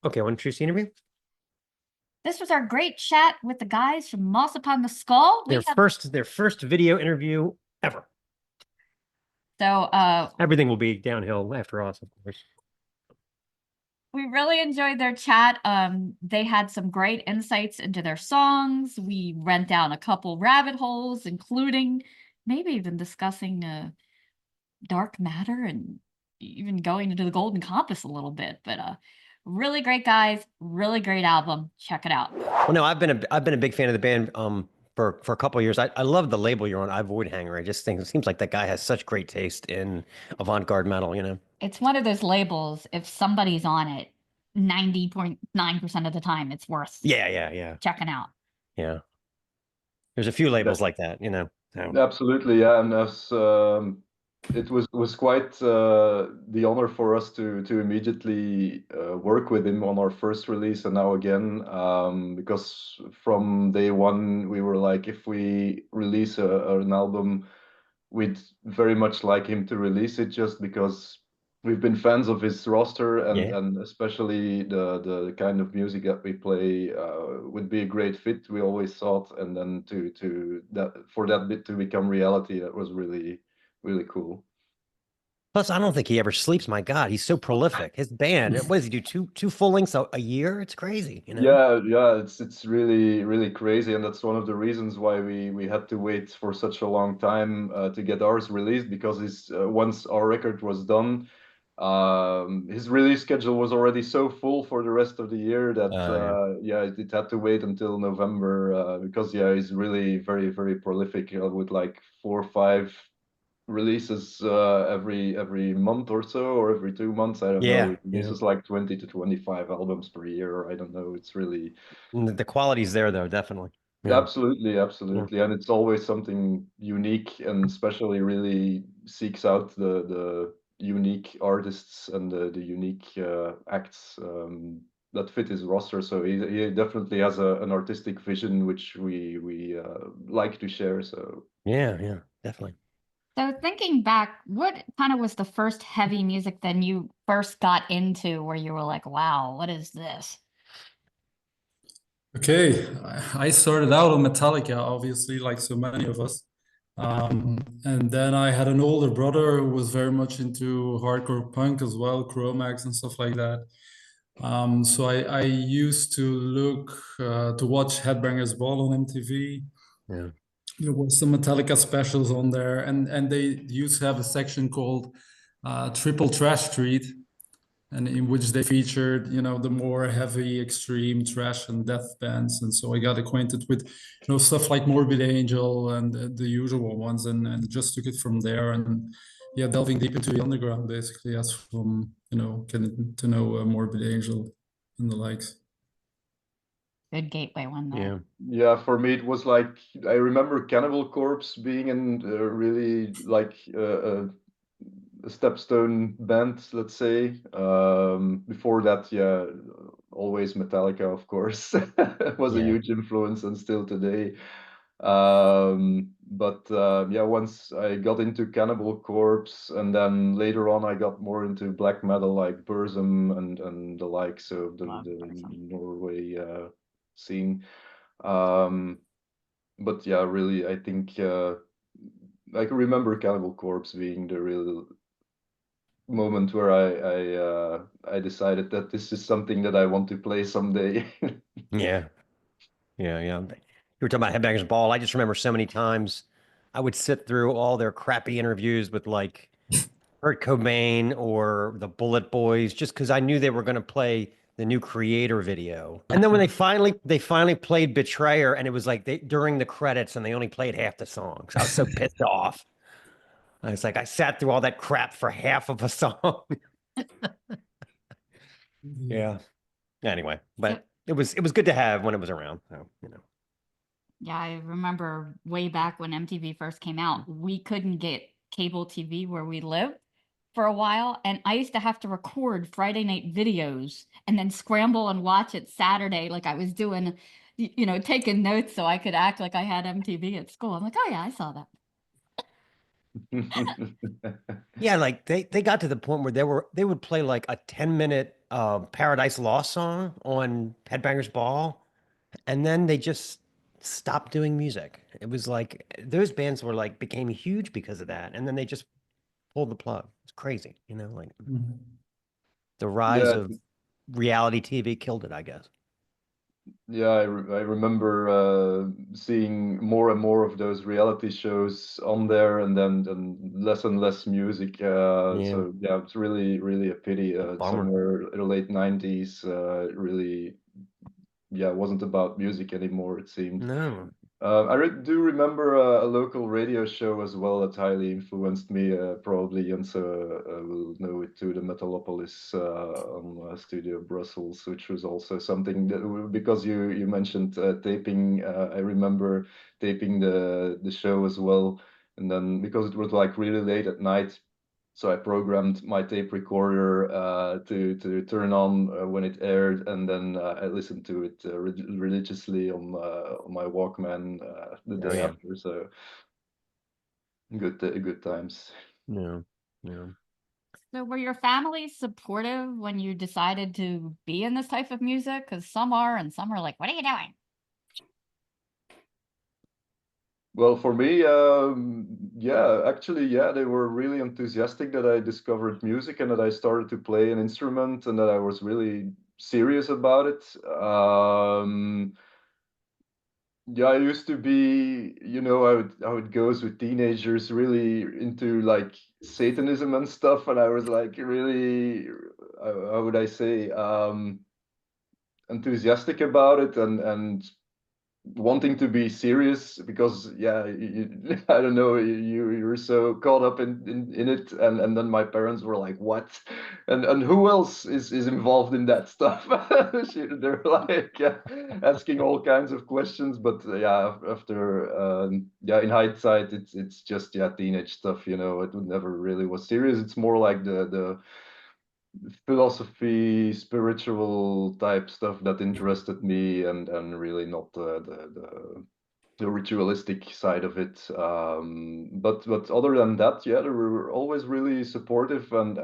Okay, want to choose the interview? This was our great chat with the guys from Moss Upon the Skull. Their first video interview ever. So Everything will be downhill after us, of course. we really enjoyed their chat. They had some great insights into their songs. We went down a couple rabbit holes, including maybe even discussing dark matter and even going into the Golden Compass a little bit. But really great guys, really great album. Check it out. Well, no, I've been a big fan of the band for a couple of years. I love the label you're on. I Voidhanger. I just think it seems like that guy has such great taste in avant-garde metal, you know. It's one of those labels, if somebody's on it, 90.9% of the time it's worth Yeah. checking out. Yeah. There's a few labels like that, you know. So. Absolutely, yeah, and as it was quite the honor for us to immediately work with him on our first release and now again, because from day one we were like, if we release an album, we'd very much like him to release it just because we've been fans of his roster and especially the kind of music that we play would be a great fit, we always thought, and then to that for that bit to become reality, that was really cool. Plus, I don't think he ever sleeps. My God, he's so prolific. His band, what does he do? Two full lengths a year? It's crazy, you know? Yeah, it's really crazy, and that's one of the reasons why we had to wait for such a long time to get ours released, because his once our record was done, his release schedule was already so full for the rest of the year that yeah, it had to wait until November, because yeah, he's really very prolific, with like 4 or 5 releases every month or so, or every 2 months. I don't know. He releases like 20 to 25 albums per year, or I don't know. It's really the quality's there though, definitely. Yeah. absolutely. And it's always something unique, and especially really seeks out the unique artists and the unique acts that fit his roster. So he definitely has an artistic vision, which we like to share. So Yeah, definitely. So thinking back, what kind of was the first heavy music then you first got into where you were like, wow, what is this? Okay, I started out on Metallica, obviously, like so many of us. And then I had an older brother who was very much into hardcore punk as well, Chromax and stuff like that. So I used to look to watch Headbangers Ball on MTV. Yeah. There was some Metallica specials on there, and they used to have a section called Triple Trash Street, and in which they featured, the more heavy, extreme thrash and death bands. And so I got acquainted with, stuff like Morbid Angel and the usual ones, and just took it from there. And yeah, delving deep into the underground, basically, as from, getting to know Morbid Angel and the likes. Good gateway one there. Yeah, for me it was like, I remember Cannibal Corpse being in really like a stepstone band, let's say. Before that, yeah, always Metallica, of course, was a huge influence, and still today. But yeah, once I got into Cannibal Corpse, and then later on I got more into black metal like Burzum and the likes of the Norway scene. But yeah, really, I think I can remember Cannibal Corpse being the real moment where I decided that this is something that I want to play someday. Yeah. You were talking about Headbangers Ball. I just remember so many times I would sit through all their crappy interviews with like Kurt Cobain or the Bullet Boys, just because I knew they were going to play the new Creator video. And then when they finally played Betrayer, and it was like during the credits, and they only played half the songs. I was so pissed off. I was like, I sat through all that crap for half of a song. Yeah. Anyway, but it was good to have when it was around. So, Yeah, I remember way back when MTV first came out, we couldn't get cable TV where we lived for a while, and I used to have to record Friday night videos and then scramble and watch it Saturday, like I was doing, taking notes so I could act like I had MTV at school. I'm like, oh yeah, I saw that. Yeah, like they got to the point where they would play like a 10-minute Paradise Lost song on Headbangers Ball, and then they just stopped doing music. It was like those bands were like became huge because of that, and then they just pulled the plug. It's crazy, you know, like Mhm. the rise Yeah, of reality TV killed it, I guess. yeah, I remember seeing more and more of those reality shows on there, and then less and less music. Yeah. So yeah, it's really a pity. Bummer. Somewhere in the late 90s, really, yeah, it wasn't about music anymore, it seemed. No. Do remember a local radio show as well that highly influenced me. Probably Jense will know it too, the Metalopolis on Studio Brussels, which was also something that, because you mentioned taping, I remember taping the show as well. And then because it was like really late at night, so I programmed my tape recorder to turn on when it aired, and then I listened to it religiously on my Walkman the Oh, day yeah. after. So good times. No. No. So were your family supportive when you decided to be in this type of music? Because some are and some are like, what are you doing? Well, for me, yeah, actually, yeah, they were really enthusiastic that I discovered music and that I started to play an instrument and that I was really serious about it. Yeah, I used to be, you know, how it goes with teenagers, really into like Satanism and stuff, and I was like really, how would I say, enthusiastic about it and wanting to be serious because yeah I don't know you're so caught up in it and then my parents were like what and who else is involved in that stuff. They're like asking all kinds of questions, but yeah after yeah in hindsight it's just yeah teenage stuff, you know. It never really was serious. It's more like the philosophy, spiritual type stuff that interested me, and really not the ritualistic side of it. But other than that, yeah, they were always really supportive and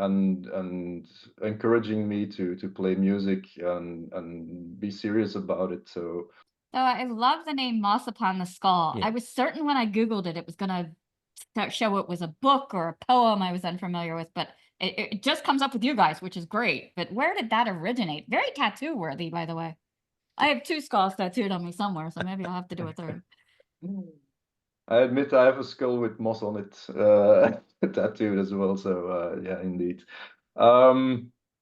encouraging me to play music and be serious about it. So So I love the name Moss Upon the Skull. Yeah. I was certain when I Googled it, it was going to show it was a book or a poem I was unfamiliar with, but it just comes up with you guys, which is great. But where did that originate? Very tattoo worthy, by the way. I have 2 skulls tattooed on me somewhere, so maybe I'll have to do a third. I admit I have a skull with moss on it tattooed as well. So yeah, indeed.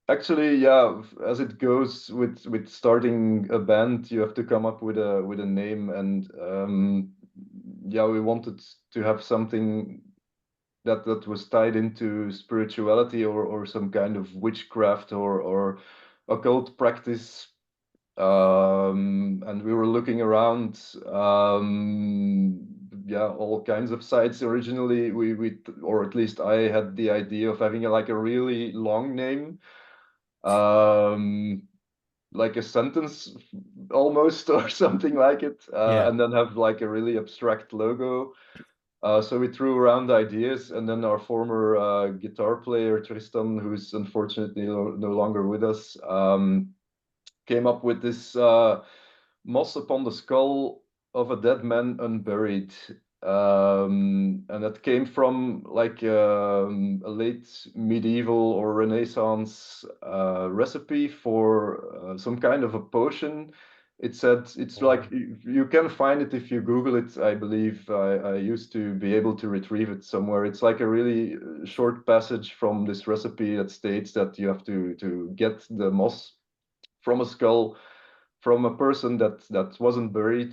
Actually, yeah, as it goes with starting a band, you have to come up with a name, and yeah, we wanted to have something that was tied into spirituality or some kind of witchcraft or occult practice. And we were looking around, yeah, all kinds of sites. Originally, or at least I had the idea of having like a really long name, like a sentence almost or something like it, Yeah. and then have like a really abstract logo. So we threw around ideas, and then our former guitar player Tristan, who's unfortunately no longer with us, came up with this moss upon the skull of a dead man unburied. And that came from like a late medieval or Renaissance recipe for some kind of a potion. It said it's Wow. like you can find it if you Google it. I believe I used to be able to retrieve it somewhere. It's like a really short passage from this recipe that states that you have to get the moss from a skull from a person that wasn't buried,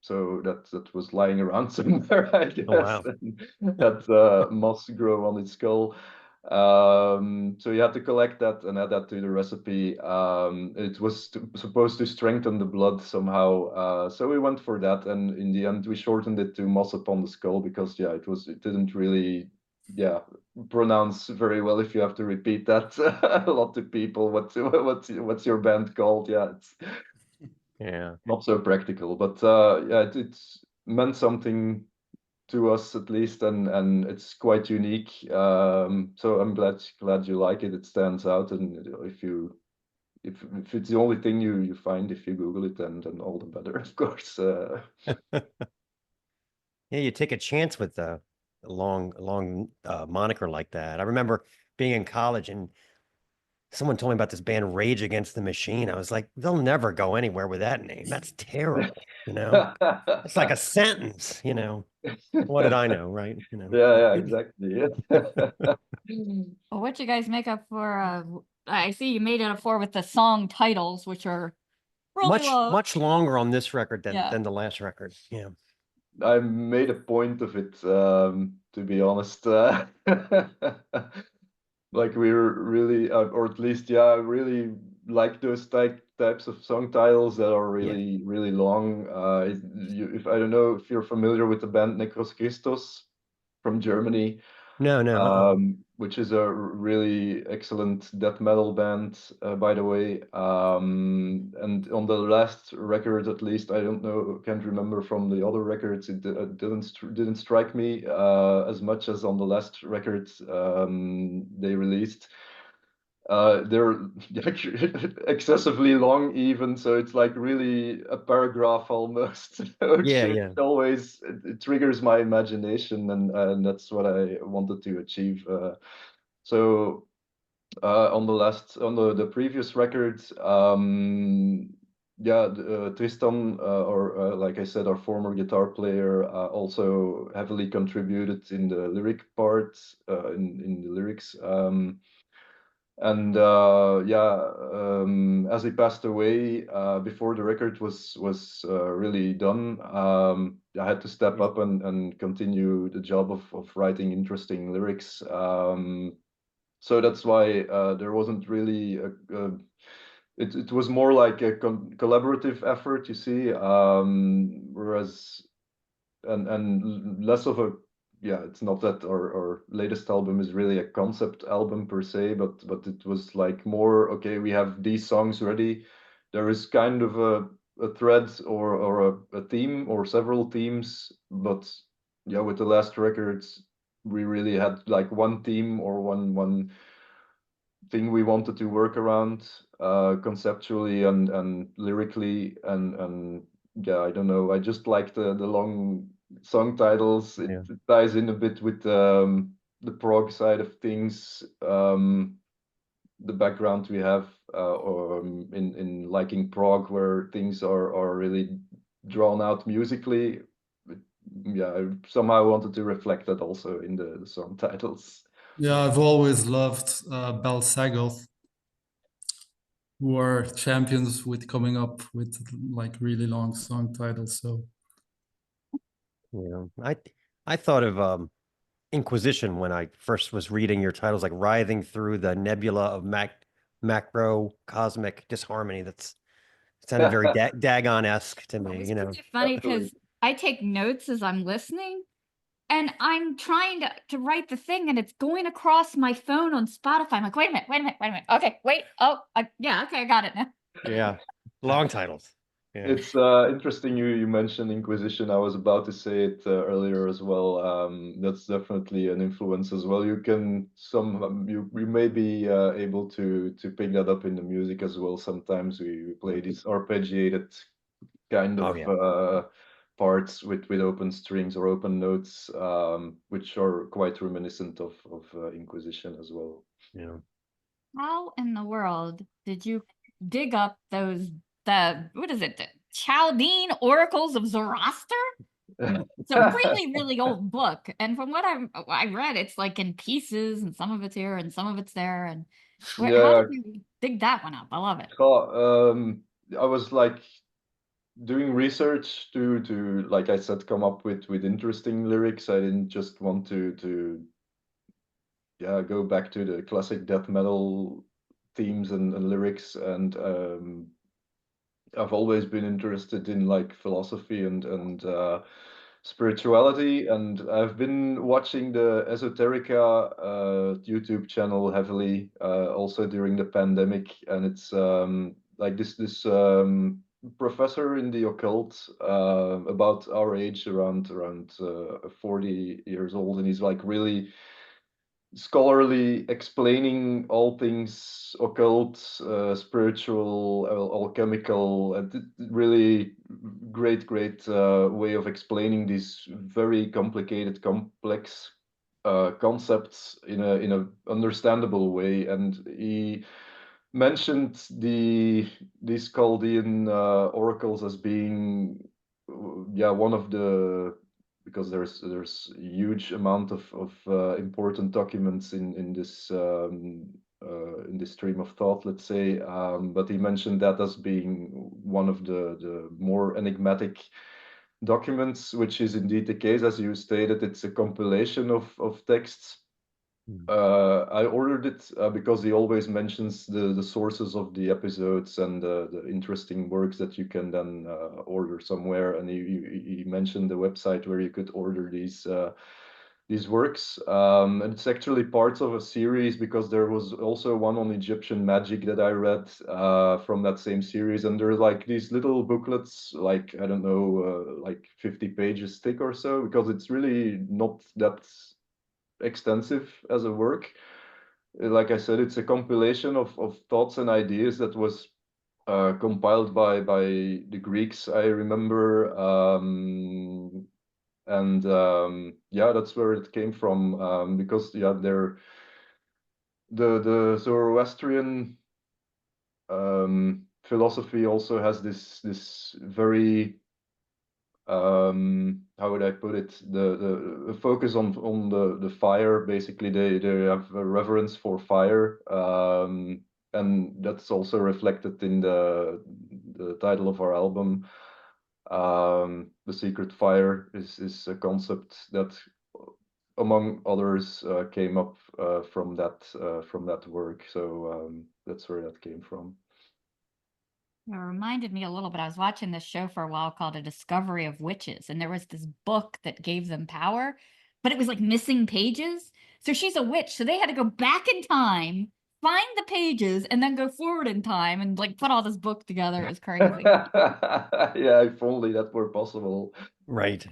so that was lying around somewhere, I guess. Oh, wow. And that moss grow on its skull. So you had to collect that and add that to the recipe. It was supposed to strengthen the blood somehow, so we went for that, and in the end we shortened it to moss upon the skull because yeah it didn't really yeah pronounce very well if you have to repeat that a lot to people. What's your band called? Yeah, it's Yeah. not so practical, but yeah, it meant something to us at least, and it's quite unique. So I'm glad you like it. It stands out, and if it's the only thing you find if you Google it, then all the better, of course. Yeah, you take a chance with a long moniker like that. I remember being in college and someone told me about this band Rage Against the Machine. I was like, they'll never go anywhere with that name. That's terrible, you know? It's like a sentence, you know. What did I know, right? You know. Yeah, exactly. Yeah. Well, what'd you guys make up for? I see you made it up for with the song titles, which are really long. Much longer on this record Yeah. than the last record. Yeah. I made a point of it, to be honest. Like we're really, or at least, yeah, I really like those types of song titles that are really long. If I don't know if you're familiar with the band Necros Christos from Germany. No. Which is a really excellent death metal band, by the way. And on the last record, at least, I don't know, can't remember from the other records. It didn't strike me as much as on the last record they released. They're excessively long even, so it's like really a paragraph almost. Yeah. Always it triggers my imagination, and that's what I wanted to achieve. So on the previous record, Tristan, or like I said, our former guitar player, also heavily contributed in the lyric part, in the lyrics. And as he passed away before the record was really done, I had to step up and continue the job of writing interesting lyrics. So that's why there wasn't really it was more like a collaborative effort, you see, whereas and less of a, it's not that our latest album is really a concept album per se, but it was like more, okay, we have these songs ready. There is kind of a thread or a theme or several themes, but yeah, with the last records, we really had like one theme or one thing we wanted to work around conceptually and lyrically, and yeah, I don't know, I just like the long song titles. It ties in a bit with the prog side of things, the background we have in liking prog, where things are really drawn out musically. Yeah, I somehow wanted to reflect that also in the song titles. Yeah, I've always loved Belsagoth, who are champions with coming up with like really long song titles. So yeah, I thought of Inquisition when I first was reading your titles, like writhing through the nebula of macrocosmic disharmony. That's sounded very Dagon-esque to me, you know. It's funny because I take notes as I'm listening, and I'm trying to write the thing, and it's going across my phone on Spotify. I'm like, wait a minute. Okay, wait. Oh, yeah, okay, I got it now. Yeah, long titles. Yeah. It's interesting you mentioned Inquisition. I was about to say it earlier as well. That's definitely an influence as well. You can you may be able to pick that up in the music as well. Sometimes we play these arpeggiated kind of parts with open strings or open notes, which are quite reminiscent of Inquisition as well. Yeah. How in the world did you dig up what is it, the Chaldean oracles of Zoroaster? It's a really old book, and from what I read, it's like in pieces, and some of it's here and some of it's there. And how did you dig that one up? I love it. I was like doing research to like I said, come up with interesting lyrics. I didn't just want to go back to the classic death metal themes and lyrics, and I've always been interested in like philosophy and spirituality, and I've been watching the Esoterica YouTube channel heavily also during the pandemic, and it's like this professor in the occult, about our age, around 40 years old, and he's like really scholarly, explaining all things occult, spiritual, alchemical, and really great way of explaining these very complicated, complex concepts in a understandable way. And he mentioned these Chaldean oracles as being one of the, because there's a huge amount of important documents in this stream of thought, let's say, but he mentioned that as being one of the more enigmatic documents, which is indeed the case. As you stated, it's a compilation of texts. I ordered it because he always mentions the sources of the episodes and the interesting works that you can then order somewhere. And he mentioned the website where you could order these works. And it's actually part of a series, because there was also one on Egyptian magic that I read from that same series. And there's like these little booklets, like, I don't know, like 50 pages thick or so, because it's really not that extensive as a work. Like I said, it's a compilation of thoughts and ideas that was compiled by the Greeks, I remember, and that's where it came from, because they're the Zoroastrian philosophy also has this very how would I put it, the focus on the fire. Basically, they have a reverence for fire, and that's also reflected in the title of our album. The Secret Fire is a concept that, among others, came up from that work. So that's where that came from. It reminded me a little bit. I was watching this show for a while called A Discovery of Witches, and there was this book that gave them power, but it was like missing pages. So she's a witch, so they had to go back in time, find the pages, and then go forward in time and like put all this book together. It was crazy. Yeah, if only that were possible. Right.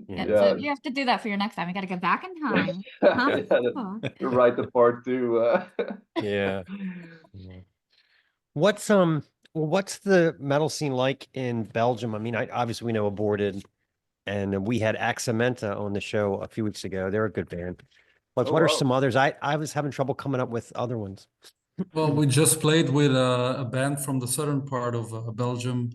So you have to do that for your next time. You got to go back in time. Write the part two. Yeah. What's the metal scene like in Belgium? I mean, obviously we know Aborted, and we had Axamenta on the show a few weeks ago. They're a good band. But Oh, what are wow. some others? I was having trouble coming up with other ones. Well, we just played with a band from the southern part of Belgium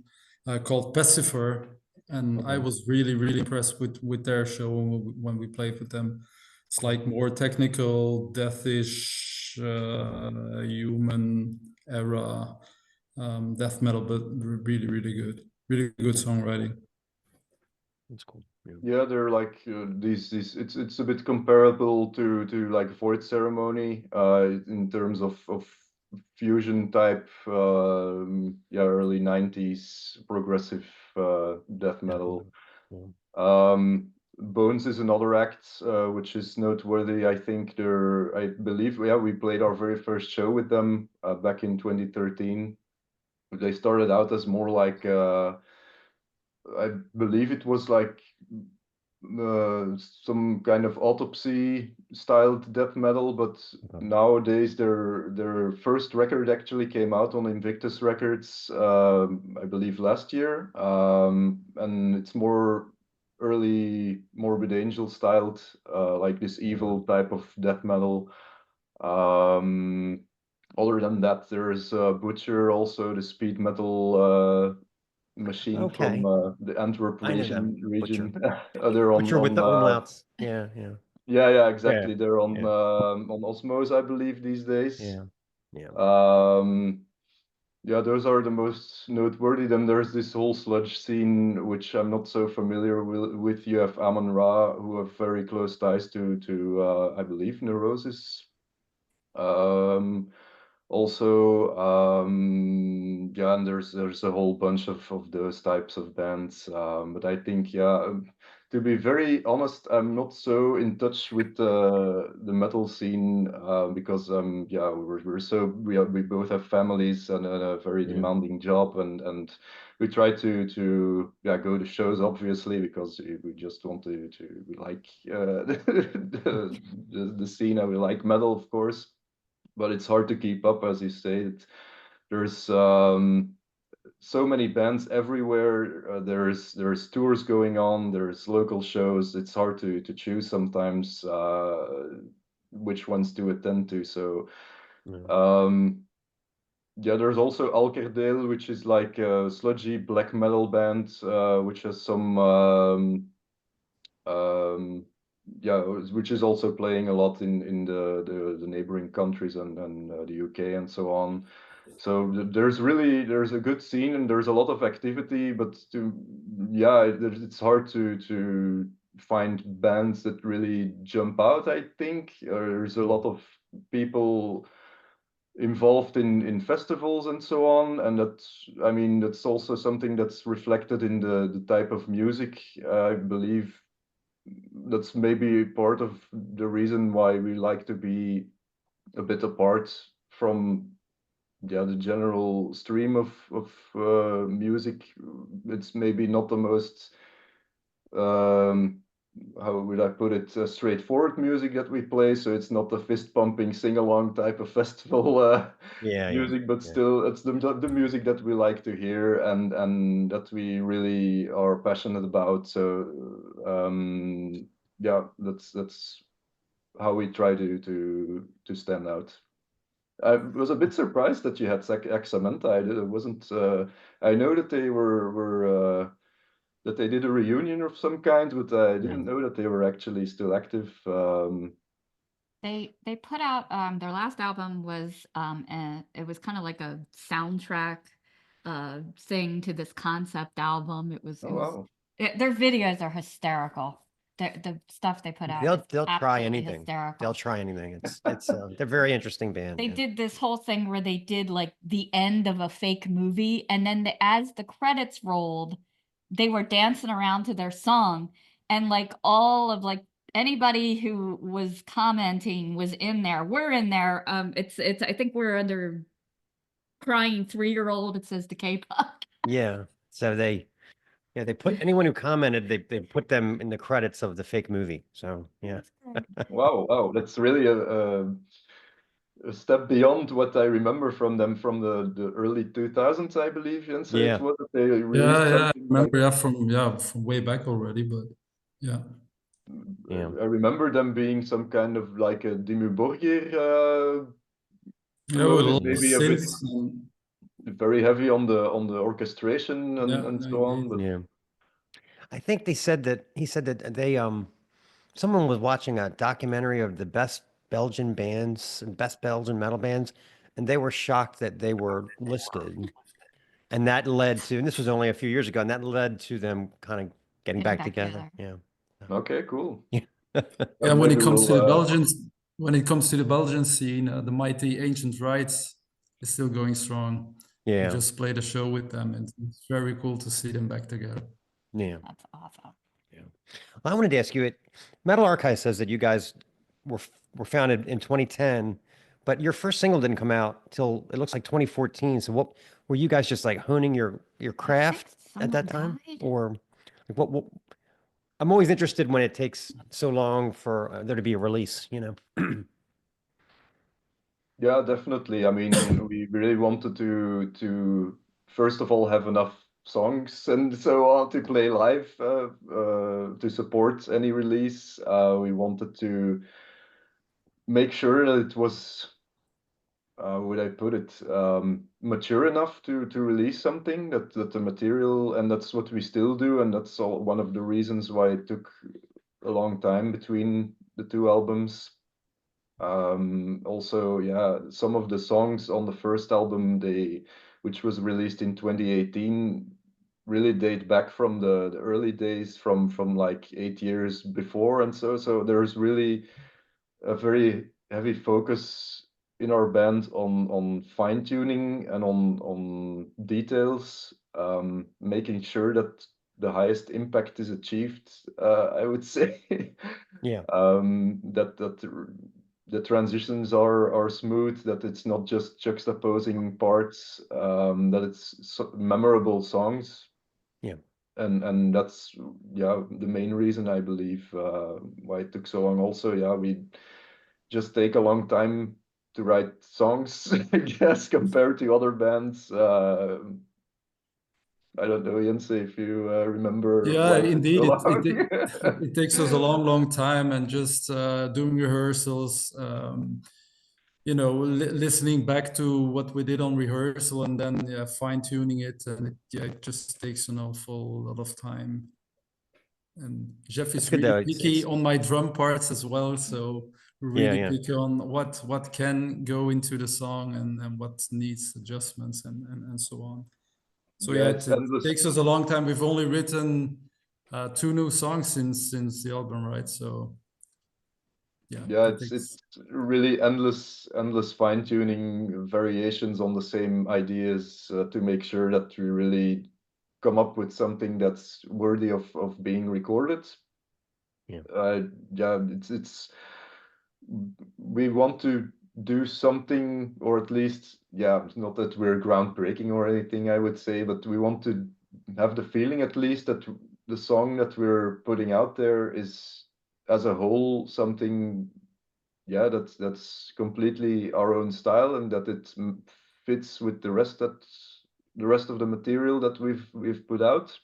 called Pacifer, and I was really impressed with their show when we played with them. It's like more technical, deathish, human era death metal, but really good. Really good songwriting. That's cool. Yeah, they're like these. It's a bit comparable to like Void Ceremony in terms of fusion type. Early 90s progressive death metal. Bones is another act which is noteworthy. I think I believe we played our very first show with them back in 2013. They started out as more like I believe it was like some kind of autopsy styled death metal, but nowadays their first record actually came out on Invictus Records, I believe last year, and it's more early Morbid Angel styled, like this evil type of death metal. Other than that, there's Butcher, also the speed metal machine from the Antwerp region. They're Butcher with the umlauts. Yeah, exactly. They're on Osmose, I believe, these days. Those are the most noteworthy. Then there's this whole sludge scene, which I'm not so familiar with. You have Amon Ra, who have very close ties to I believe, Neurosis. Also, and there's a whole bunch of those types of bands. But I think, to be very honest, I'm not so in touch with the metal scene because yeah, we both have families and a very demanding job, and we try to yeah, go to shows obviously because we just want to we like the scene, and we like metal, of course, but it's hard to keep up, as you say. There's so many bands everywhere. There's tours going on. There's local shows. It's hard to choose sometimes which ones to attend to. So yeah, there's also Alkerdale, which is like a sludgy black metal band, which has some yeah, which is also playing a lot in the neighboring countries and the UK and so on. So there's a good scene and there's a lot of activity, but yeah, it's hard to find bands that really jump out, I think. There's a lot of people involved in festivals and so on, and I mean, that's also something that's reflected in the type of music. I believe that's maybe part of the reason why we like to be a bit apart from the general stream of music. It's maybe not the most how would I put it, straightforward music that we play. So it's not the fist pumping sing along type of festival music, but still it's the music that we like to hear and that we really are passionate about. So yeah, that's how we try to stand out. I was a bit surprised that you had Axamenta. I wasn't. I know that they were that they did a reunion of some kind, but I didn't know that they were actually still active. They put out their last album was it was kind of like a soundtrack thing to this concept album. Wow. Their videos are hysterical. The stuff they put out. They'll try absolutely anything. hysterical. They'll try anything. It's they're a very interesting band. They did this whole thing where they did like the end of a fake movie, and then as the credits rolled, they were dancing around to their song, and like all of like anybody who was commenting was in there. We're in there. It's I think we're under crying 3-year-old. It says Decay Pop. Yeah. So they put anyone who commented, they put them in the credits of the fake movie. So yeah. Wow, that's really a step beyond what I remember from them from the early 2000s, I believe, Jense. Yeah. It was that they released I something remember from way back already, but yeah. I remember them being some kind of like a Dimmu Borgir Well, maybe a bit since very heavy on the orchestration and so on. But yeah. I think he said that they someone was watching a documentary of the best Belgian bands and best Belgian metal bands, and they were shocked that they were listed. And that led to, and this was only a few years ago, and that led to them kind of getting back together. Yeah. Okay, cool. Yeah, when it comes to the Belgian scene, the mighty Ancient Rites is still going strong. Yeah. We just played a show with them, and it's very cool to see them back together. Yeah. That's awesome. Yeah. Well, I wanted to ask you, Metal Archive says that you guys were founded in 2010, but your first single didn't come out till it looks like 2014. So what were you guys just like honing your craft at that time? Or like what I'm always interested when it takes so long for there to be a release, you know? Yeah, definitely. I mean, we really wanted to first of all have enough songs and so on to play live to support any release. We wanted to make sure that it was, would I put it, mature enough to release something that the material, and that's what we still do, and that's one of the reasons why it took a long time between the two albums. Also, yeah, some of the songs on the first album, which was released in 2018, really date back from the early days, from like 8 years before, and so there's really a very heavy focus in our band on fine tuning and on details, making sure that the highest impact is achieved, I would say. Yeah. That the transitions are smooth, that it's not just juxtaposing parts, that it's memorable songs. Yeah. And that's the main reason, I believe, why it took so long. Also, we just take a long time to write songs, I guess, compared to other bands. I don't know, Jense, if you remember Yeah, why it took indeed, so it long. it takes us a long time, and just doing rehearsals, you know, listening back to what we did on rehearsal, and then fine tuning it, and it just takes an awful lot of time. And Jeff is good, really though. picky It's on my drum parts as well, so we're really yeah. picky on what can go into the song, and what needs adjustments, and so on. So Yeah, yeah, it's it endless. takes us a long time. We've only written 2 new songs since the album, right? So Yeah, it's really endless fine tuning, variations on the same ideas, to make sure that we really come up with something that's worthy of being recorded. Yeah. It's we want to do something, or at least, it's not that we're groundbreaking or anything, I would say, but we want to have the feeling, at least, that the song that we're putting out there is, as a whole, something that's completely our own style, and that it fits with the rest of the material that we've put out,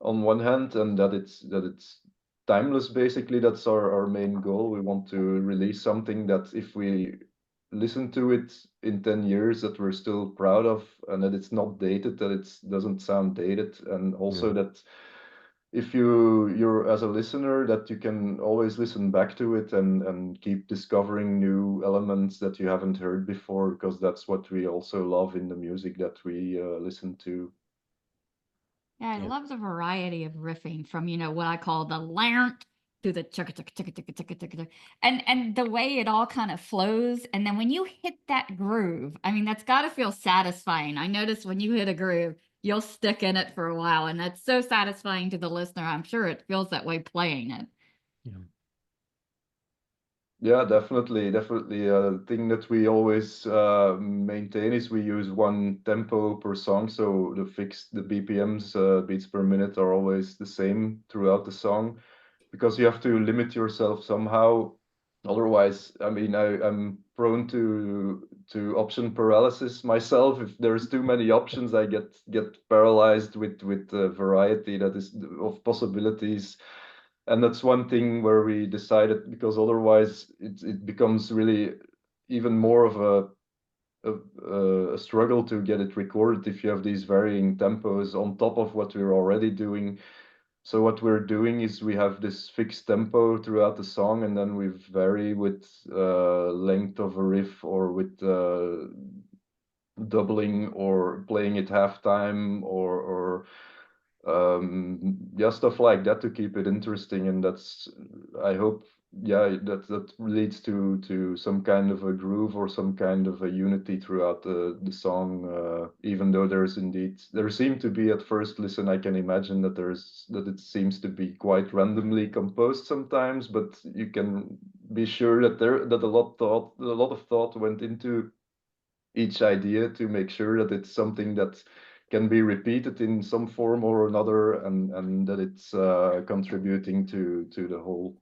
on one hand, and that it's timeless. Basically, that's our main goal. We want to release something that, if we listen to it in 10 years, that we're still proud of, and that it's not dated, that it doesn't sound dated, and also that if you're as a listener, that you can always listen back to it and keep discovering new elements that you haven't heard before, because that's what we also love in the music that we listen to. Yeah, I love the variety of riffing, from, what I call the lant to the chugga chugga chugga chugga chugga chugga chugga. And the way it all kind of flows. And then when you hit that groove, I mean, that's got to feel satisfying. I notice when you hit a groove, you'll stick in it for a while, and that's so satisfying to the listener. I'm sure it feels that way playing it. Yeah, definitely. The thing that we always maintain is we use one tempo per song, so the BPMs, beats per minute, are always the same throughout the song, because you have to limit yourself somehow. Otherwise, I mean, I'm prone to option paralysis myself. If there's too many options, I get paralyzed with the variety that is of possibilities. And that's one thing where we decided, because otherwise it becomes really even more of a struggle to get it recorded if you have these varying tempos on top of what we're already doing. So what we're doing is we have this fixed tempo throughout the song, and then we vary with length of a riff, or with doubling, or playing it halftime, or stuff like that, to keep it interesting. And that's, I hope, that leads to some kind of a groove, or some kind of a unity throughout the song, even though there seem to be, at first listen, I can imagine that it seems to be quite randomly composed sometimes, but you can be sure that a lot of thought went into each idea, to make sure that it's something that can be repeated in some form or another, and that it's contributing to the whole.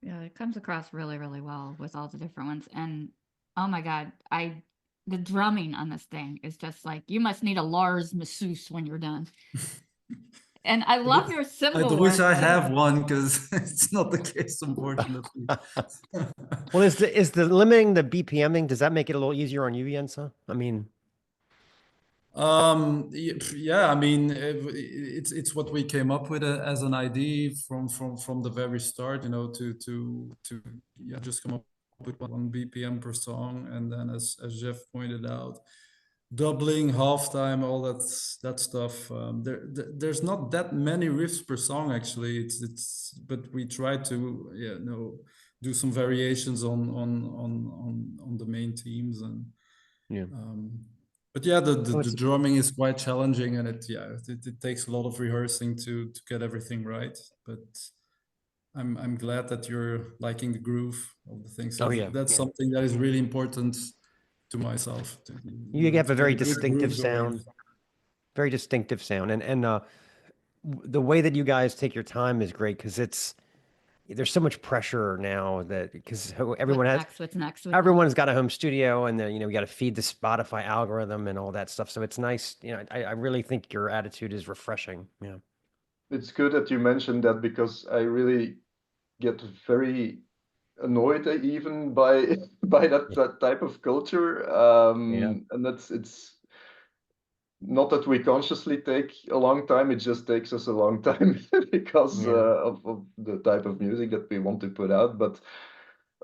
Yeah, it comes across really, really well with all the different ones. And oh my God, the drumming on this thing is just like, you must need a Lars masseuse when you're done. And I love your I cymbal wish work I too. have one, because it's not the case, unfortunately. Well, is the limiting the BPMing, does that make it a little easier on you, Jense? I mean, yeah, I mean, it's what we came up with as an idea from the very start, to just come up with 1 BPM per song, and then, as Jeff pointed out, doubling, halftime, all that stuff. There's not that many riffs per song, actually. But we try to do some variations on the main themes, and But yeah, the Oh, the drumming is quite challenging, and it takes a lot of rehearsing to get everything right. But I'm glad that you're liking the groove of the things. Oh, yeah, That's yeah. something that is really important to myself. You have to a get very good distinctive groove going. sound, very distinctive sound, and the way that you guys take your time is great because there's so much pressure now that because everyone has What's next? everyone's got a home studio and then we got to feed the Spotify algorithm and all that stuff. So it's nice, I really think your attitude is refreshing. Yeah. It's good that you mentioned that because I really get very annoyed even by by that type of culture. Yeah. And it's not that we consciously take a long time, it just takes us a long time because Yeah. of the type of music that we want to put out. But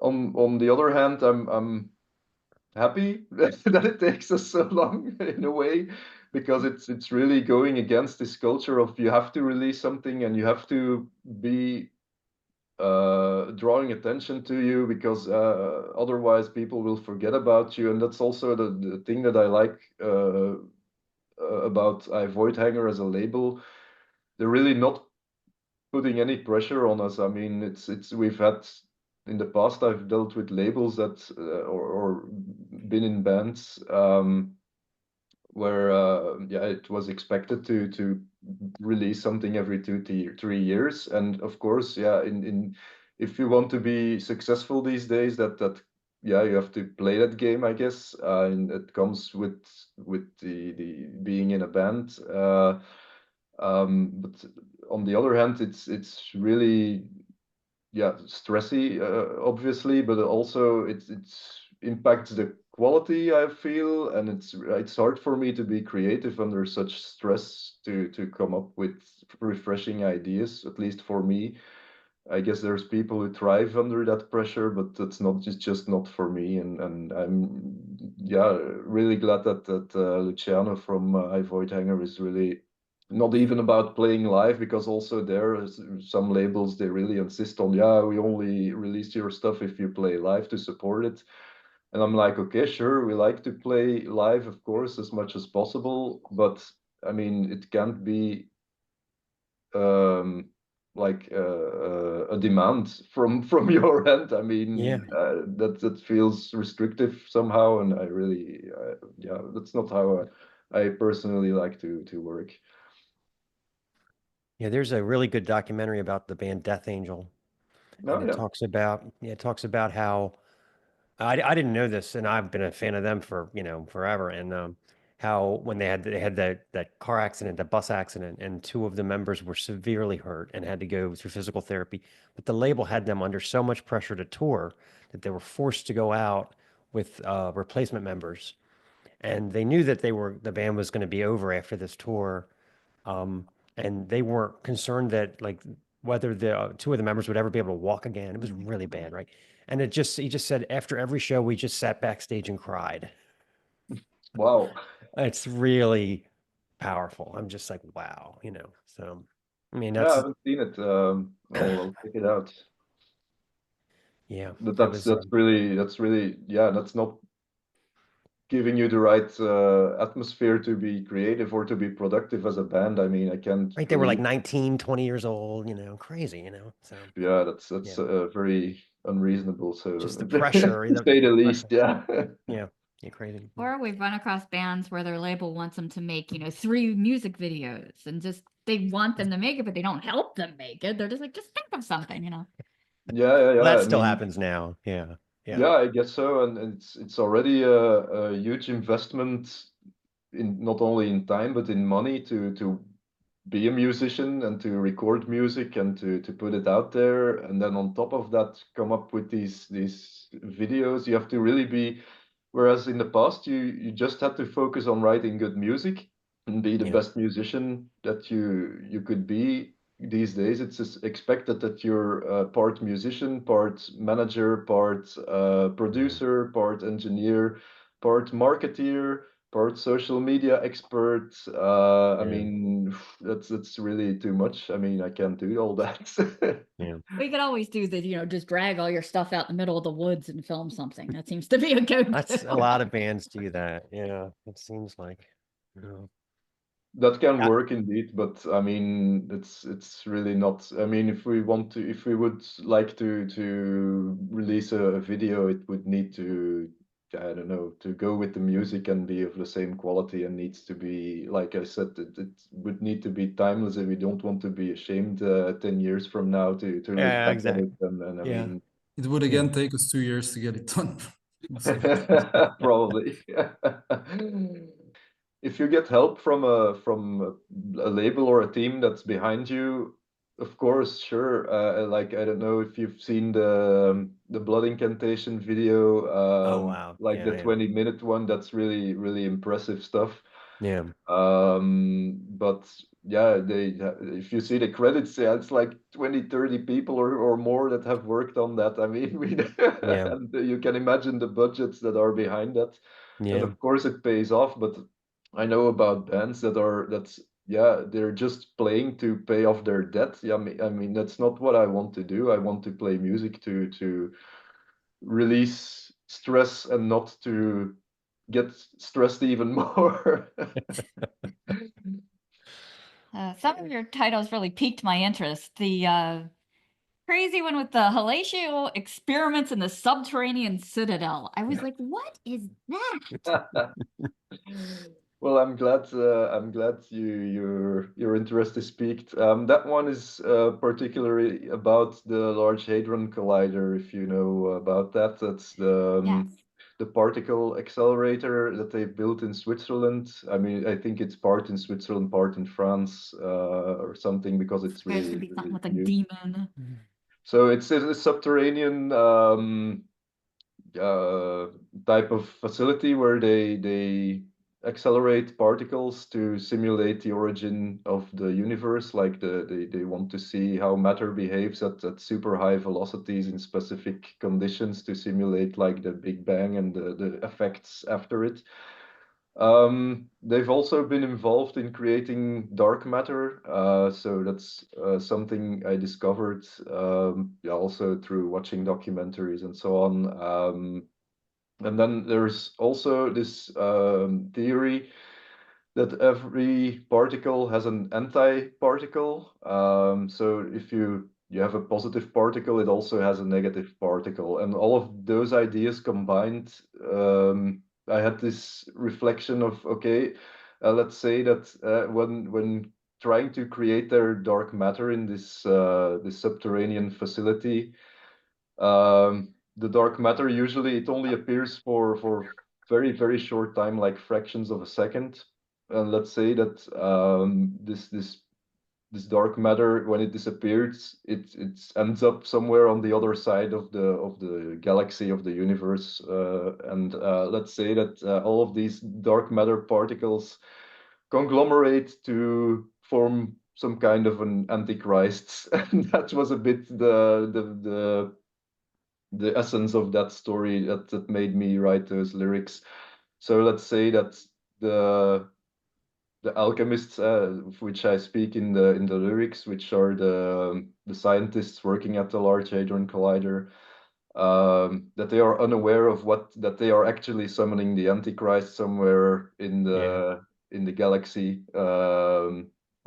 on the other hand, I'm happy that it takes us so long in a way, because it's really going against this culture of you have to release something and you have to be drawing attention to you, because otherwise people will forget about you. And that's also the thing that I like about Voidhanger as a label. They're really not putting any pressure on us. I mean, it's we've had in the past, I've dealt with labels that or been in bands where it was expected to release something every 3 years. And of course, in if you want to be successful these days, that you have to play that game, I guess. And it comes with the being in a band. But on the other hand, it's really stressy, obviously, but also it's impacts the quality, I feel. And it's hard for me to be creative under such stress to come up with refreshing ideas, at least for me. I guess there's people who thrive under that pressure, but that's not it's just not for me. And I'm really glad that Luciano from Voidhanger is really not even about playing live, because also there is some labels, they really insist on we only release your stuff if you play live to support it. And I'm like, okay, sure, we like to play live, of course, as much as possible, but I mean, it can't be like a demand from your end. I mean, Yeah. that feels restrictive somehow, and I really, that's not how I personally like to work. Yeah. There's a really good documentary about the band Death Angel, and No, it talks about how I didn't know this, and I've been a fan of them for forever. And how when they had that car accident, that bus accident, and two of the members were severely hurt and had to go through physical therapy. But the label had them under so much pressure to tour that they were forced to go out with replacement members, and they knew that the band was going to be over after this tour, um, and they weren't concerned that like whether the two of the members would ever be able to walk again. It was really bad, right? And he just said after every show we just sat backstage and cried. wow. It's really powerful. I'm just like, wow, So, I mean, Yeah, I haven't seen it. I'll check it out. yeah, But that was that's really that's not giving you the right atmosphere to be creative or to be productive as a band. I mean, I can't right. They were like believe. 19, 20 years old, crazy, So, Yeah, that's yeah, very unreasonable. just the So pressure, to say the the least, pressure. yeah. Yeah, yeah, crazy. Or we've run across bands where their label wants them to make, 3 music videos, and just they want them to make it, but they don't help them make it. They're just like, just think of something. Well, that I still mean, happens now. Yeah, yeah, yeah, I guess so. And it's already a huge investment in not only in time but in money to be a musician and to record music and to put it out there. And then on top of that, come up with these videos. You have to really be, whereas in the past you just had to focus on writing good music and be the yeah, best musician that you could be. These days it's just expected that you're part musician, part manager, part yeah, producer, part engineer, part marketeer, part social media expert. I Yeah. mean, that's really too much. I mean, I can't do all that. Yeah. We could always do the, just drag all your stuff out in the middle of the woods and film something. That seems to be a go-to. That's a lot of bands do that. Yeah, it seems like. Yeah. That can Yeah. work indeed, but I mean, it's really not. I mean, if we would like to release a video, it would need to, I don't know, to go with the music and be of the same quality, and needs to be, like I said, it would need to be timeless, and we don't want to be ashamed 10 years from now to look Yeah, back at exactly. it, and I Yeah. mean, It would again take us 2 years to get it done. probably. If you get help from a label or a team that's behind you, of course, sure. Like, I don't know if you've seen the Blood Incantation video, Oh, wow. like Yeah, the yeah. 20-minute one. That's really, really impressive stuff. Yeah. But yeah, if you see the credits, yeah, it's like 20, 30 people or more that have worked on that. I mean, Yeah. and you can imagine the budgets that are behind that. And Yeah. of course it pays off, but I know about bands they're just playing to pay off their debt. Yeah, I mean that's not what I want to do. I want to play music to release stress and not to get stressed even more. Some of your titles really piqued my interest. The crazy one with the Hallatio experiments in the subterranean citadel. I was like, what is that? Well, I'm glad your interest is piqued. That one is particularly about the Large Hadron Collider. If you know about that, that's Yes. the particle accelerator that they built in Switzerland. I mean, I think it's part in Switzerland, part in France, or something, because it's Supposed to really, be something really with a new. demon. So it's a subterranean type of facility where they accelerate particles to simulate the origin of the universe. Like they want to see how matter behaves at super high velocities in specific conditions to simulate like the Big Bang and the effects after it. They've also been involved in creating dark matter, so that's something I discovered, yeah, also through watching documentaries and so on. And then there's also this theory that every particle has an anti-particle. So if you have a positive particle, it also has a negative particle, and all of those ideas combined, I had this reflection of, okay, let's say that when trying to create their dark matter in this subterranean facility, the dark matter usually it only appears for very, very short time, like fractions of a second. And let's say that this dark matter, when it disappears, it ends up somewhere on the other side of the galaxy, of the universe. And let's say that all of these dark matter particles conglomerate to form some kind of an antichrist. And that was a bit the essence of that story that made me write those lyrics. So let's say that the alchemists, of which I speak in the lyrics, which are the scientists working at the Large Hadron Collider, that they are unaware of that they are actually summoning the Antichrist somewhere in the galaxy,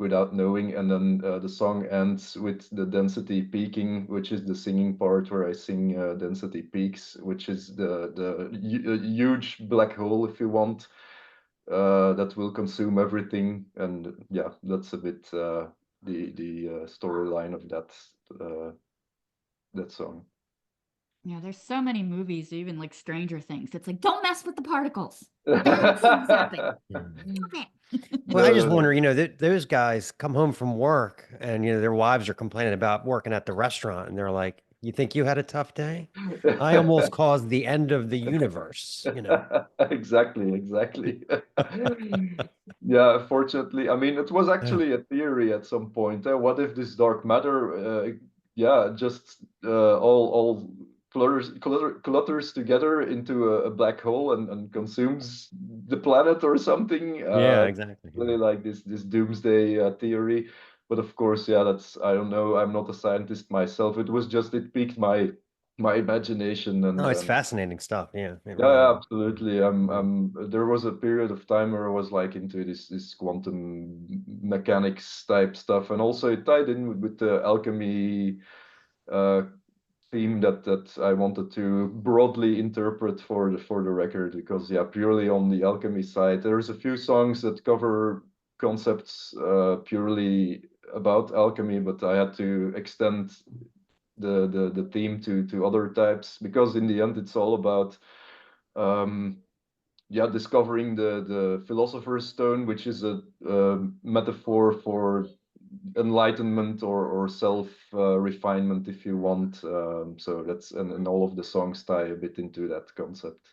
without knowing. And then the song ends with the density peaking, which is the singing part where I sing density peaks, which is the huge black hole, if you want, that will consume everything. And yeah, that's a bit the storyline of that song. Yeah, there's so many movies, even like Stranger Things. It's like, don't mess with the particles. Bad things happen. Stop it. Well, I just No. wonder, those guys come home from work and, their wives are complaining about working at the restaurant. And they're like, you think you had a tough day? I almost caused the end of the universe, Exactly. Yeah, fortunately, I mean, it was actually a theory at some point. What if this dark matter, just all clutters together into a black hole and consumes the planet or something. Yeah, exactly. Really like this doomsday theory. But of course, yeah, that's, I don't know. I'm not a scientist myself. It was just, it piqued my imagination, and No, it's fascinating stuff. Yeah, it yeah, really yeah, is. absolutely. There was a period of time where I was like into this quantum mechanics type stuff, and also it tied in with the alchemy uh, theme that I wanted to broadly interpret for the record, because yeah, purely on the alchemy side, there's a few songs that cover concepts purely about alchemy, but I had to extend the theme to other types, because in the end it's all about yeah, discovering the philosopher's stone, which is a metaphor for enlightenment or self refinement, if you want. So that's, and all of the songs tie a bit into that concept.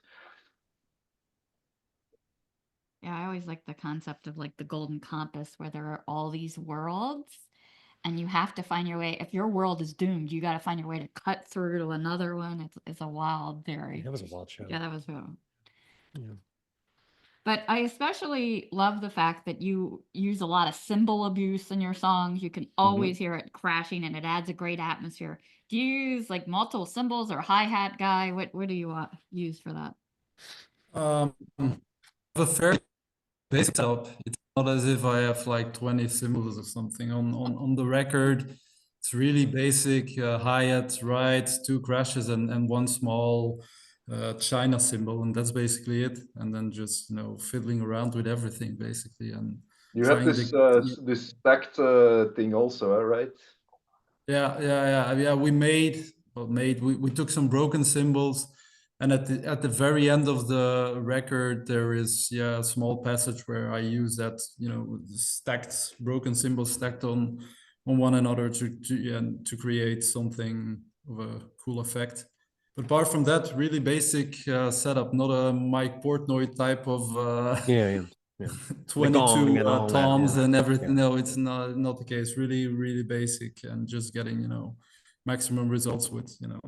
Yeah, I always like the concept of like the golden compass, where there are all these worlds and you have to find your way. If your world is doomed, you got to find your way to cut through to another one. It's a wild theory. That was a wild show. Yeah, that was real. Yeah. But I especially love the fact that you use a lot of cymbal abuse in your songs. You can always hear it crashing, and it adds a great atmosphere. Do you use like multiple cymbals or hi-hat guy? What do you use for that? A fairly basic setup. It's not as if I have like 20 cymbals or something on the record. It's really basic, hi-hat, right, 2 crashes and 1 small China cymbal, and that's basically it. And then just, you know, fiddling around with everything basically, and You have this this stacked thing also, right? Yeah. We took some broken cymbals, and at the very end of the record there is a small passage where I use that, you know, stacked broken cymbals stacked on one another to create something of a cool effect. But apart from that, really basic setup, not a Mike Portnoy type of Yeah. 22 and all that, toms yeah. and everything. Yeah. No, it's not the case. Really basic, and just getting, you know, maximum results with, you know,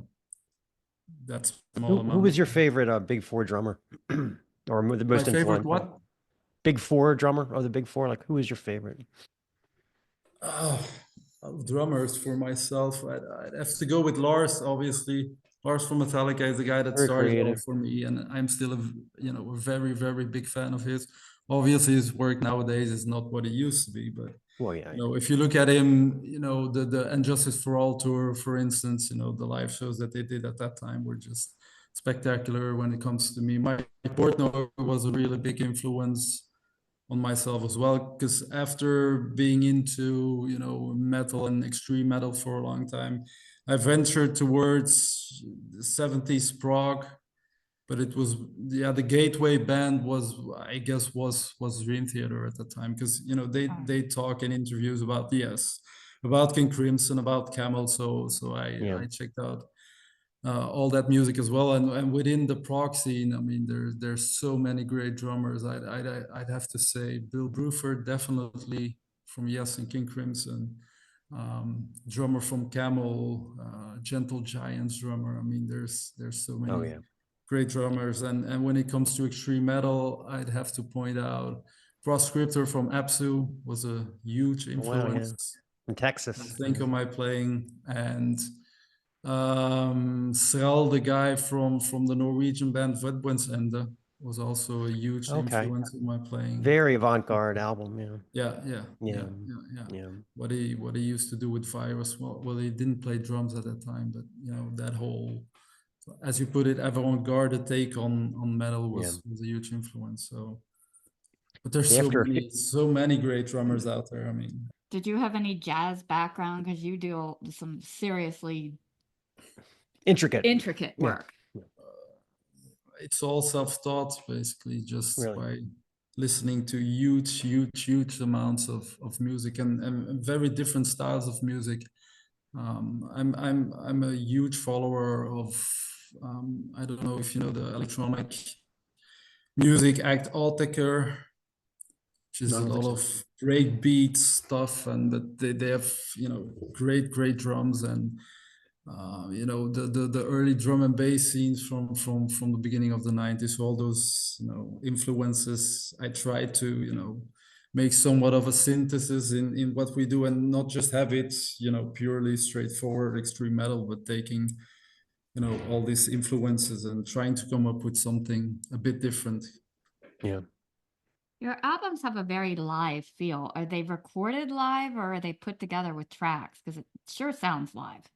that small amount. Who was your favorite Big Four drummer, or the most My favorite influential? what? Big Four drummer, or the Big Four? Like, who is your favorite? Drummers for myself, I'd have to go with Lars, obviously. Lars from Metallica is the guy that Very started it all creative. for me, and I'm still a very big fan of his. Obviously, his work nowadays is not what it used to be, but Well, yeah. you know, if you look at him, you know, the And Justice for All tour, for instance, you know, the live shows that they did at that time were just spectacular when it comes to me. Mike Portnoy was a really big influence on myself as well, because after being into, you know, metal and extreme metal for a long time, I ventured towards the 70s prog, but it was, the gateway band was, I guess, was Dream Theater at the time, because, you know, they talk in interviews about about King Crimson, about Camel, so I checked out all that music as well, and within the prog scene, I mean, there's so many great drummers. I'd have to say Bill Bruford, definitely, from Yes and King Crimson, drummer from Camel, Gentle Giants drummer. I mean, there's so many great drummers, and when it comes to extreme metal, I'd have to point out Proscriptor from Apsu was a huge influence. In Texas, I think on my playing, and Sral, the guy from the Norwegian band Voidhanger, was also a huge influence in my playing. Very avant-garde album, yeah. What he used to do with fire as well. He didn't play drums at that time, but you know, that whole, as you put it, avant-garde take on metal was a huge influence. So, but there's so many great drummers out there. I mean, did you have any jazz background? Because you do some seriously intricate work. It's all self-taught, basically, just by listening to huge amounts of music and very different styles of music. I'm a huge follower of I don't know if you know the electronic music act Altecker, which is a lot of great beat stuff, and that they have, you know, great drums, and you know, the early drum and bass scenes from the beginning of the 90s, all those, you know, influences. I try to, you know, make somewhat of a synthesis in what we do, and not just have it, you know, purely straightforward extreme metal, but taking, you know, all these influences and trying to come up with something a bit different. Yeah. Your albums have a very live feel. Are they recorded live or are they put together with tracks? Because it sure sounds live.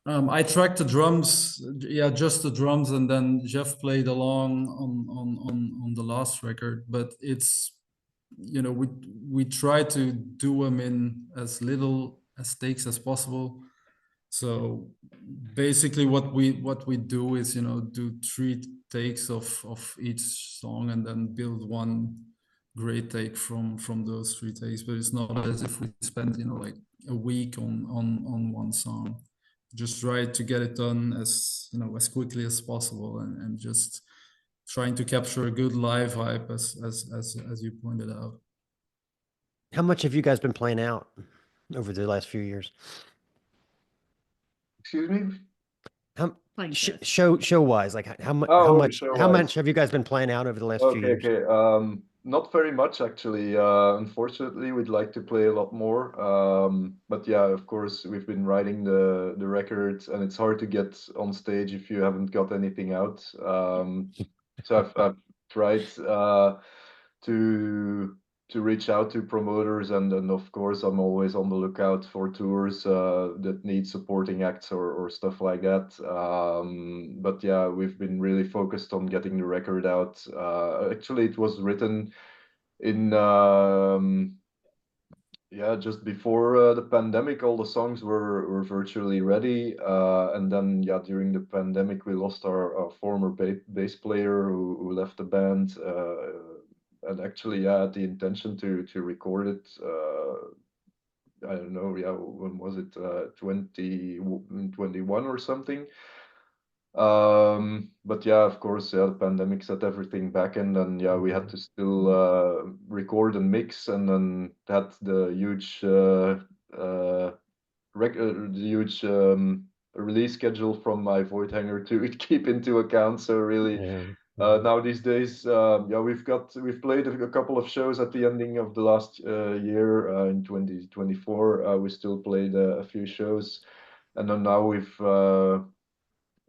I tracked the drums, yeah, just the drums, and then Jeff played along on the last record. But it's, you know, we try to do them in as little as takes as possible. So basically, what we do is, you know, do 3 takes of each song, and then build one great take from those 3 takes. But it's not as if we spend, you know, like a week on one song. Just try to get it done as, you know, as quickly as possible, and just trying to capture a good live vibe, as you pointed out. How much have you guys been playing out over the last few years? Excuse me? How Playing show wise, like how Oh, much show-wise. have you guys been playing out over the last few years? Okay. Not very much actually. Unfortunately, we'd like to play a lot more. But yeah, of course, we've been writing the records, and it's hard to get on stage if you haven't got anything out. So I've tried to reach out to promoters, and then of course I'm always on the lookout for tours that need supporting acts or stuff like that. But yeah, we've been really focused on getting the record out. Actually, it was written in yeah, just before the pandemic. All the songs were virtually ready, and then yeah, during the pandemic we lost our former bass player who left the band. And actually, yeah, had the intention to record it. I don't know, yeah, when was it? 2021 or something. But yeah, of course, yeah, the pandemic set everything back, and then yeah, we had to still record and mix, and then had the huge release schedule from my Voidhanger to keep into account. So really, Yeah. now these days, yeah, we've played a couple of shows at the ending of the last year in 2024. We still played a few shows, and then now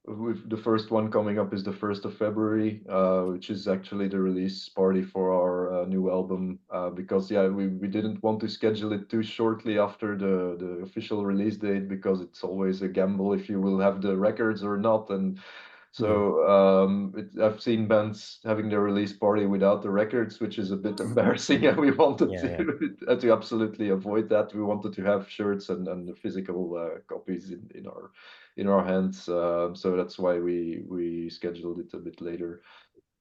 the first one coming up is the 1st of February, which is actually the release party for our new album. Because yeah, we didn't want to schedule it too shortly after the official release date, because it's always a gamble if you will have the records or not. And so I've seen bands having their release party without the records, which is a bit embarrassing, and we wanted to absolutely avoid that. We wanted to have shirts and the physical copies in our hands. So that's why we scheduled it a bit later.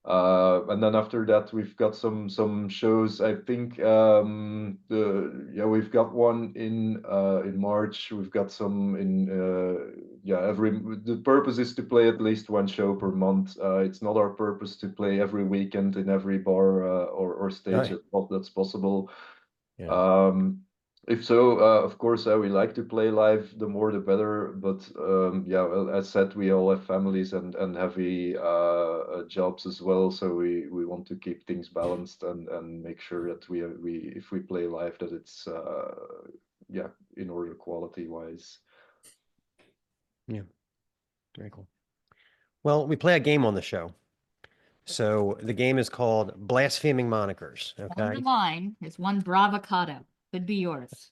And then after that, we've got some shows. I think we've got one in March. We've got some in the purpose is to play at least one show per month. It's not our purpose to play every weekend in every bar or stage that's possible. Yeah. If so, of course, we like to play live. The more, the better. But yeah, well, as said, we all have families and heavy jobs as well. So we want to keep things balanced and make sure that if we play live, that it's yeah, in order quality wise. Yeah, very cool. Well, we play a game on the show. So the game is called Blaspheming Monikers. Okay. On the line is one bravocado. Could be yours.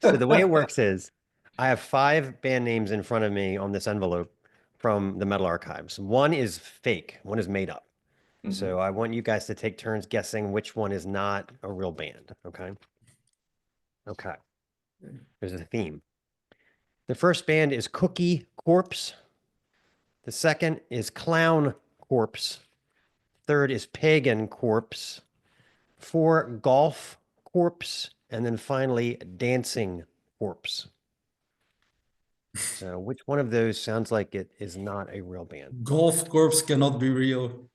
So the way it works is I have 5 band names in front of me on this envelope from the Metal Archives. One is fake, one is made up. So I want you guys to take turns guessing which one is not a real band. Okay. Okay. There's a theme. The first band is Cookie Corpse. The second is Clown Corpse. Third is Pagan Corpse. 4, Golf Corpse. And then finally, Dancing Corpse. So which one of those sounds like it is not a real band? Golf Corps cannot be real.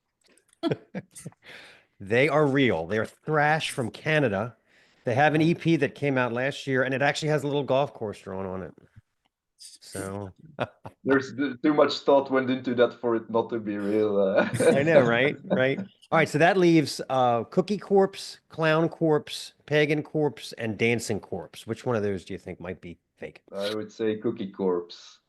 They are real. They're thrash from Canada. They have an EP that came out last year, and it actually has a little golf course drawn on it. So There's too much thought went into that for it not to be real. I know, right? Right. All right. So that leaves Cookie Corpse, Clown Corpse, Pagan Corpse, and Dancing Corpse. Which one of those do you think might be fake? I would say Cookie Corpse.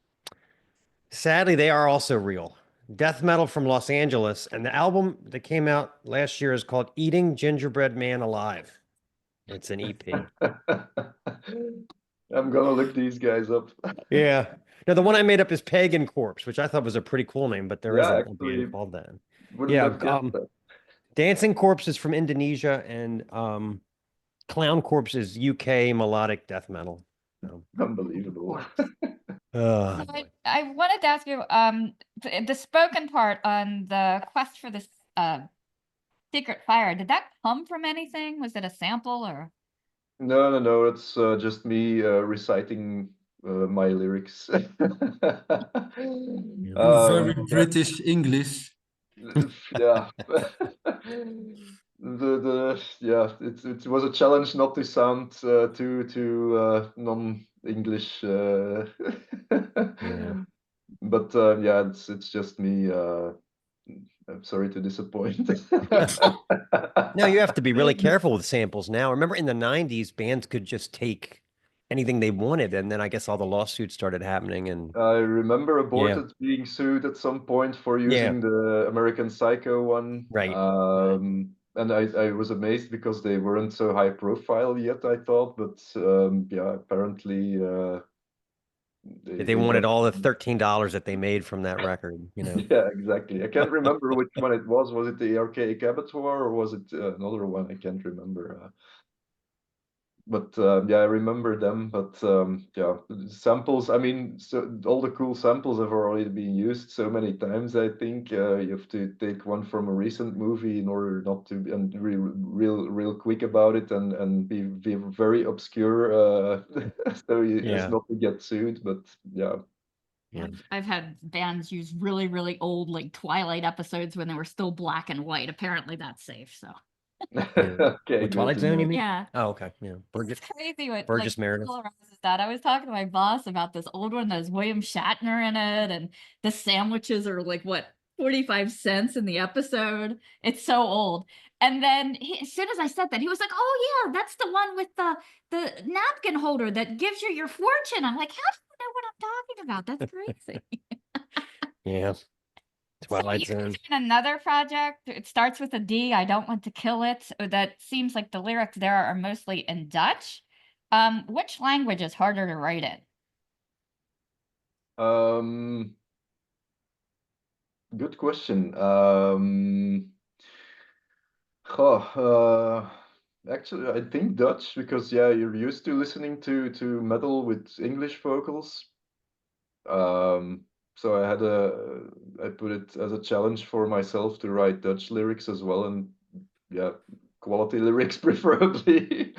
Sadly, they are also real. Death metal from Los Angeles, and the album that came out last year is called Eating Gingerbread Man Alive. It's an EP. I'm gonna look these guys up. Yeah. Now the one I made up is Pagan Corpse, which I thought was a pretty cool name, but there Yeah, isn't a actually, band called that. wouldn't Yeah, have guessed that. Dancing Corpse is from Indonesia, and Clown Corpse is UK melodic death metal. So, Unbelievable. uh, So I wanted to ask you, the spoken part on the quest for this secret fire, did that come from anything? Was it a sample or? No. It's just me reciting my lyrics. Very British English. Yeah. Yeah, it was a challenge not to sound too non-English. Yeah. But yeah, it's just me. I'm sorry to disappoint. No, you have to be really careful with samples now. Remember in the 90s, bands could just take anything they wanted, and then I guess all the lawsuits started happening. And I remember Aborted being sued at some point for using the American Psycho one. Right. And I was amazed because they weren't so high profile yet, I thought. But yeah, apparently They wanted all the $13 that they made from that record, you know. Yeah, exactly. I can't remember which one it was. Was it the Archaic Abattoir or was it another one? I can't remember. But yeah, I remember them. But yeah, samples. I mean, so all the cool samples have already been used so many times. I think you have to take one from a recent movie in order not to be and real quick about it and be very obscure, so as not to get sued. But yeah. Yeah. I've had bands use really, really old, like Twilight episodes when they were still black and white. Apparently that's safe. So Okay, With Twilight Zone, you mean? yeah. Oh, okay. Yeah. It's crazy what Burgess like Meredith. polarizes that. I was talking to my boss about this old one that has William Shatner in it, and the sandwiches are like what 45 cents in the episode. It's so old. And then as soon as I said that, he was like, "Oh yeah, that's the one with the napkin holder that gives you your fortune." I'm like, "How do you know what I'm talking about? That's crazy." Yeah. Twilight So you're Zone. doing another project. It starts with a D. I don't want to kill it. That seems like the lyrics there are mostly in Dutch. Which language is harder to write in? Good question. Actually, I think Dutch because yeah, you're used to listening to metal with English vocals. So I put it as a challenge for myself to write Dutch lyrics as well, and yeah, quality lyrics preferably,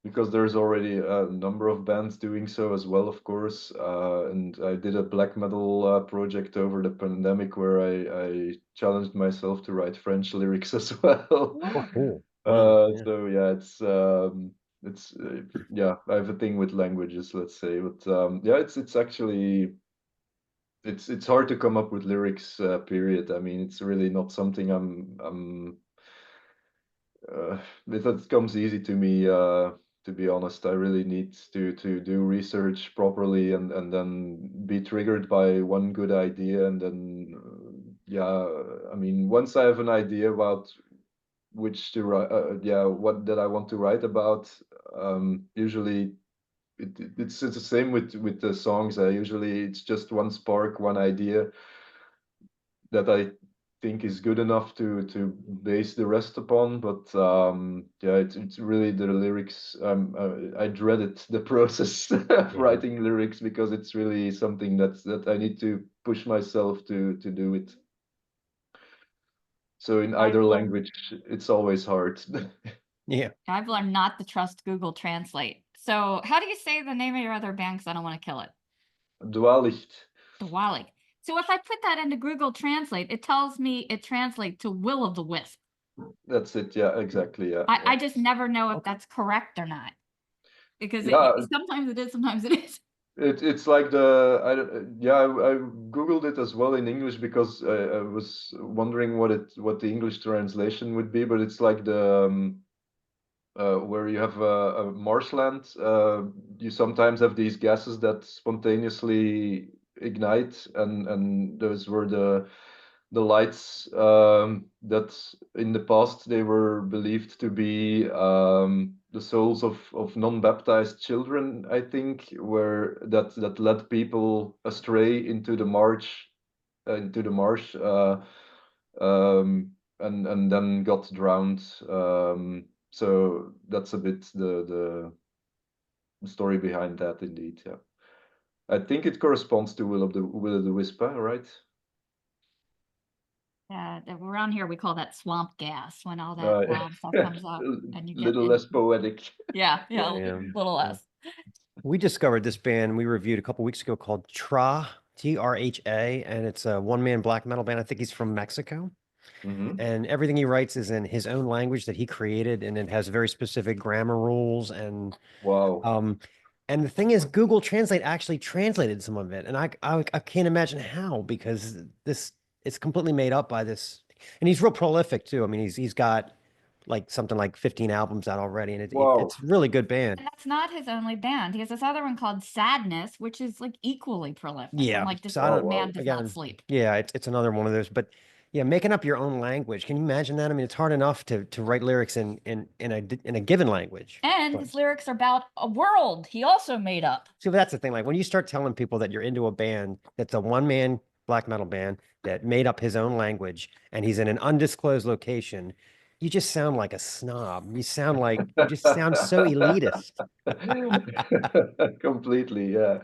because there's already a number of bands doing so as well, of course. And I did a black metal project over the pandemic where I challenged myself to write French lyrics as well. Oh, cool. Wow. So yeah, it's yeah, I have a thing with languages, let's say, but yeah, it's actually it's hard to come up with lyrics, period. I mean, it's really not something that comes easy to me, to be honest. I really need to do research properly and then be triggered by one good idea, and then yeah, I mean, once I have an idea about which to write, yeah, what that I want to write about, usually it's the same with the songs. Usually it's just one spark, one idea that I think is good enough to base the rest upon. But yeah, it's really the lyrics. I dreaded the process of writing lyrics because it's really something that I need to push myself to do it. So in either language, it's always hard. Yeah. I've learned not to trust Google Translate. So how do you say the name of your other band? Because I don't want to kill it. Dwalicht. Dwalicht. So if I put that into Google Translate, it tells me it translates to Will of the Wisp. That's it. Yeah, exactly. Yeah. I just never know if that's correct or not. Because sometimes it is, sometimes it is. It's like the I googled it as well in English because I was wondering what the English translation would be, but it's like the where you have a marshland. You sometimes have these gases that spontaneously ignite, and those were the lights that in the past they were believed to be the souls of non-baptized children, I think, where that led people astray into the marsh, and then got drowned. So that's a bit the story behind that, indeed. Yeah, I think it corresponds to Will of the Wisp, right? Yeah, around here we call that swamp gas when all that Right. wild stuff comes up and you get Little less poetic. yeah, Yeah. little less. We discovered this band we reviewed a couple weeks ago called Trha, and it's a one-man black metal band. I think he's from Mexico. And everything he writes is in his own language that he created, and it has very specific grammar rules. And Wow. and the thing is, Google Translate actually translated some of it, and I can't imagine how, because it's completely made up by this, and he's real prolific too. I mean, he's got like something like 15 albums out already, and Wow. it's a really good band. And that's not his only band. He has this other one called Sadness, which is like equally prolific. Yeah, I'm like, this so I don't- man does not again, sleep. Yeah, it's another one of those. But yeah, making up your own language. Can you imagine that? I mean, it's hard enough to write lyrics in a given language. And But- his lyrics are about a world he also made up. See, that's the thing. Like when you start telling people that you're into a band that's a one-man black metal band that made up his own language and he's in an undisclosed location, you just sound like a snob. You just sound so elitist. Completely, yeah.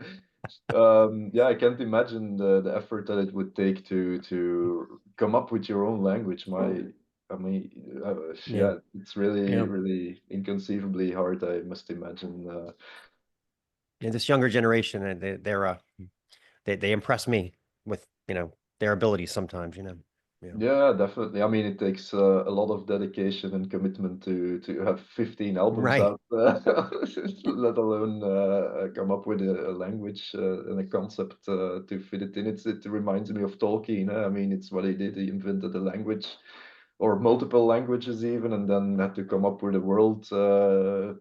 Yeah, I can't imagine the effort that it would take to come up with your own language. Yeah, it's really inconceivably hard, I must imagine. And this younger generation, they impress me with, their abilities sometimes, Yeah, definitely. I mean, it takes a lot of dedication and commitment to have 15 albums Right. out, let alone come up with a language and a concept to fit it in. It reminds me of Tolkien. I mean, it's what he did. He invented a language, or multiple languages even, and then had to come up with a world to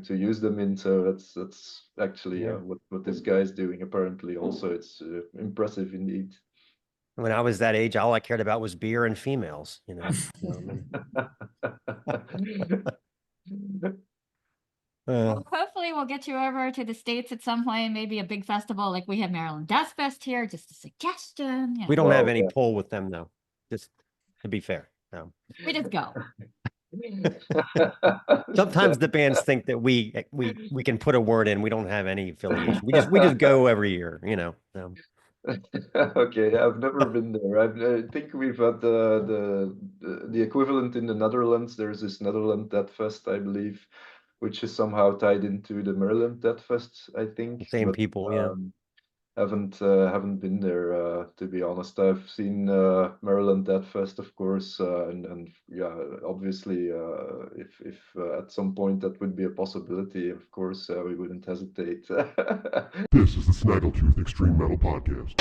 use them in. So that's actually what this guy is doing. Apparently, also, it's impressive indeed. When I was that age, all I cared about was beer and females, Well, hopefully we'll get you over to the States at some point, maybe a big festival like we have Maryland Death Fest here, just a suggestion. We don't have Well, any yeah. pull with them though. Just to be fair. No. We just go. Sometimes the bands think that we can put a word in. We don't have any affiliation. We just go every year, so. Okay, I've never been there. I think we've had the equivalent in the Netherlands. There's this Netherlands Death Fest, I believe, which is somehow tied into the Maryland Death Fest, I think. Same But, people, yeah. haven't been there, to be honest. I've seen Maryland Death Fest, of course, and yeah, obviously, if at some point that would be a possibility, of course, we wouldn't hesitate. This is the Snaggletooth Extreme Metal Podcast.